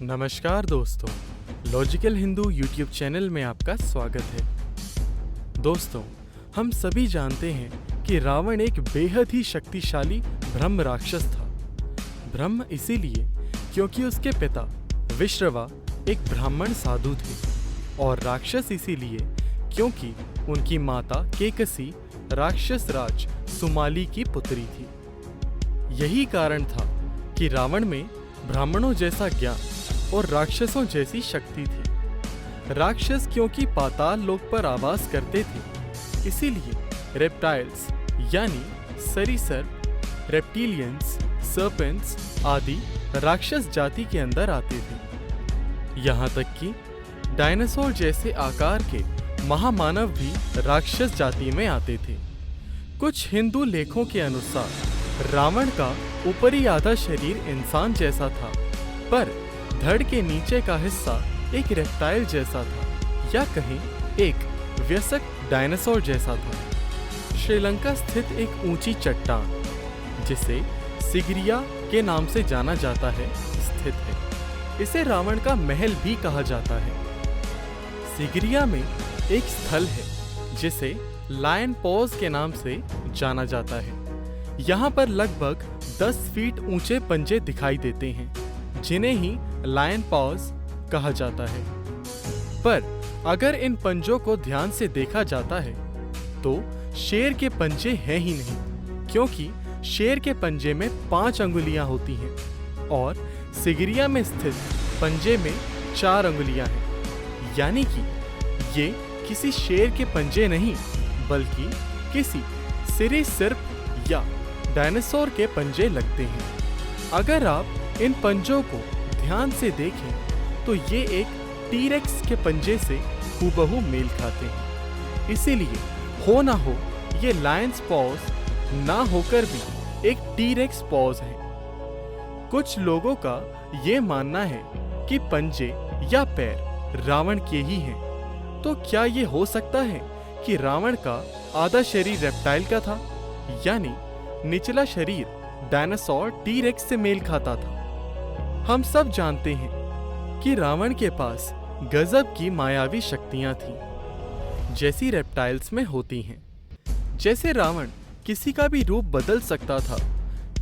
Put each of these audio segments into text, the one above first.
नमस्कार दोस्तों, logical Hindu YouTube channel में आपका स्वागत है। दोस्तों, हम सभी जानते हैं कि रावण एक बेहद ही शक्तिशाली ब्रह्म राक्षस था। ब्रह्म इसीलिए क्योंकि उसके पिता विश्रवा एक ब्राह्मण साधु थे, और राक्षस इसीलिए क्योंकि उनकी माता केकसी राक्षस राज सुमाली की पुत्री थी। यही कारण था कि रावण में ब्राह्मणों जैसा ज्ञान और राक्षसों जैसी शक्ति थी। राक्षस क्योंकि पाताल लोक पर आवास करते थे, इसीलिए रेप्टाइल्स यानी सरीसर्प, रेप्टिलियंस, सर्पेंट्स आदि राक्षस जाति के अंदर आते थे। यहाँ तक कि डायनासोर जैसे आकार के महामानव भी राक्षस जाति में आते थे। कुछ हिंदू लेखों के अनुसार रावण का ऊपरी आधा शरीर इंसान जैसा था, पर धड़ के नीचे का हिस्सा एक रेप्टाइल जैसा था, या कहीं एक वयस्क डायनासोर जैसा था। श्रीलंका स्थित एक ऊंची चट्टान, जिसे सिगिरिया के नाम से जाना जाता है, स्थित है। इसे रावण का महल भी कहा जाता है। सिगिरिया में एक स्थल है जिसे लायन पॉज के नाम से जाना जाता है। यहाँ पर लगभग 10 फीट ऊंचे पंजे दिखाई देते हैं, जिन्हें ही लायन पॉज कहा जाता है। पर अगर इन पंजों को ध्यान से देखा जाता है तो शेर के पंजे हैं ही नहीं, क्योंकि शेर के पंजे में 5 अंगुलियां होती हैं और सिगिरिया में स्थित पंजे में 4 अंगुलियां हैं। यानी कि ये किसी शेर के पंजे नहीं, बल्कि किसी सरीसृप या डायनासोर के पंजे लगते हैं। अगर आप इन पंजों को ध्यान से देखें तो ये एक टीरेक्स के पंजे से हूबहू मेल खाते हैं। इसीलिए हो ना हो ये लायंस पॉज ना होकर भी एक टीरेक्स पॉज है। कुछ लोगों का ये मानना है कि पंजे या पैर रावण के ही हैं। तो क्या ये हो सकता है कि रावण का आधा शरीर रेप्टाइल का था, यानी निचला शरीर डायनासोर टीरेक्स से मेल खाता था? हम सब जानते हैं कि रावण के पास गजब की मायावी शक्तियां थीं, जैसी रेप्टाइल्स में होती हैं। जैसे रावण किसी का भी रूप बदल सकता था,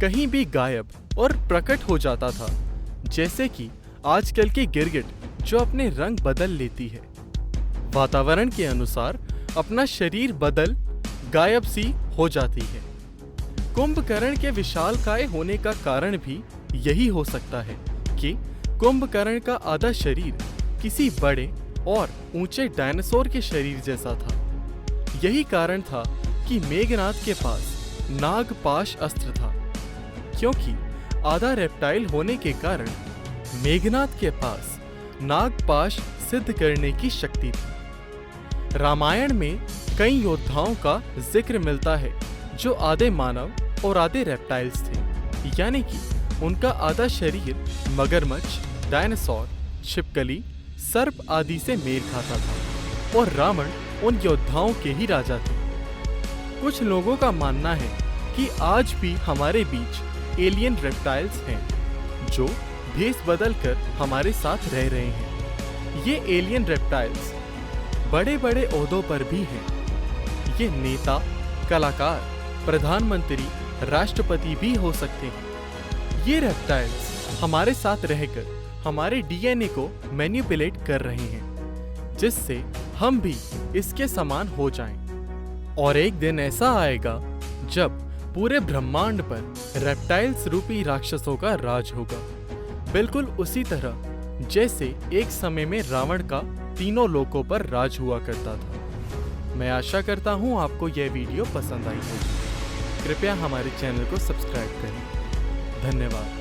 कहीं भी गायब और प्रकट हो जाता था, जैसे कि आजकल की गिरगिट जो अपने रंग बदल लेती है। वातावरण के अनुसार अपना शरीर बदल गायब सी हो जाती है। कुंभकर्ण के विशालकाय होने का कारण भी यही हो सकता है कि कुंभकर्ण का आधा शरीर किसी बड़े और ऊंचे डायनासोर के शरीर जैसा था। यही कारण था कि मेघनाद के पास नागपाश अस्त्र था, क्योंकि आधा रेप्टाइल होने के कारण मेघनाद के पास नागपाश सिद्ध करने की शक्ति थी। रामायण में कई योद्धाओं का जिक्र मिलता है जो आधे मानव और आधे रेप्टाइल्स थे, यानी कि उनका आधा शरीर मगरमच्छ, डायनासोर, छिपकली, सर्प आदि से मेल खाता था, और रावण उन योद्धाओं के ही राजा थे। कुछ लोगों का मानना है कि आज भी हमारे बीच एलियन रेप्टाइल्स हैं जो भेष बदलकर हमारे साथ रह रहे हैं। ये एलियन रेप्टाइल्स बड़े बड़े ओहदों पर भी हैं। ये नेता, कलाकार, प्रधानमंत्री, राष्ट्रपति भी हो सकते हैं। ये रेप्टाइल्स हमारे साथ रहकर हमारे डीएनए को मैनिपुलेट कर रहे हैं, जिससे हम भी इसके समान हो जाएं। और एक दिन ऐसा आएगा जब पूरे ब्रह्मांड पर रेप्टाइल्स रूपी राक्षसों का राज होगा, बिल्कुल उसी तरह जैसे एक समय में रावण का तीनों लोकों पर राज हुआ करता था। मैं आशा करता हूँ आपको यह वीडियो पसंद आई होगी। कृपया हमारे चैनल को सब्सक्राइब करें। धन्यवाद।